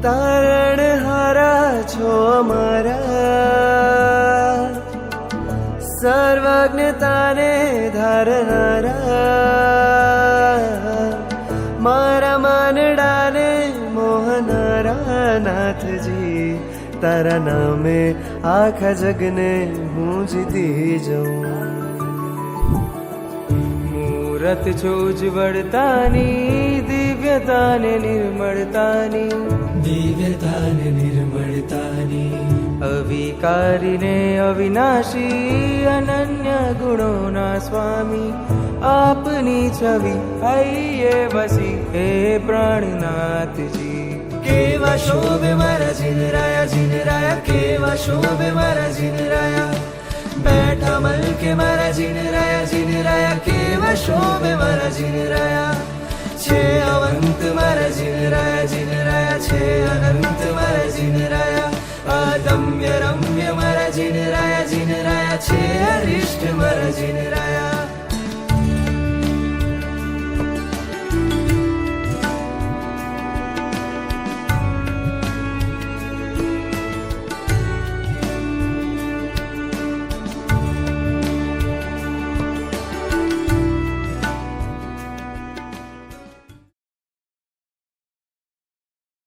તારણ હારા છો અમારા, સર્વજ્ઞતાને ધારનારા, મારા માનડાને મોહનારા નાથજી, તારા નામે આખા જગને હું જીતી જાઉં. મૂરત છો ઉજ્જવળતાની, દિવ્યતાને નિર્મળતાની, દિવ્યતાને નિર્મળતાની, અવિકારીને અવિનાશી, અનન્ય ગુણોના સ્વામી, આપની છવિ આઈએ વસી હે પ્રાણનાથજી. કેવા શોભે મારા જીનરાયા, જીનરાયા કેવા શોભે મારા જીનરાયા, બેઠા મલકે મારા જીનરાયા, જીનરાયા કેવા શોભે મારા જીનરાયા, છે અવંત મારા જીનરાયા, જીનરાયા છે અનંત મારા જીનરાયા, અદમ્ય રમ્ય મારા જીનરાયા, જીનરાયા છે અરિષ્ટ મારા જીનરાયા.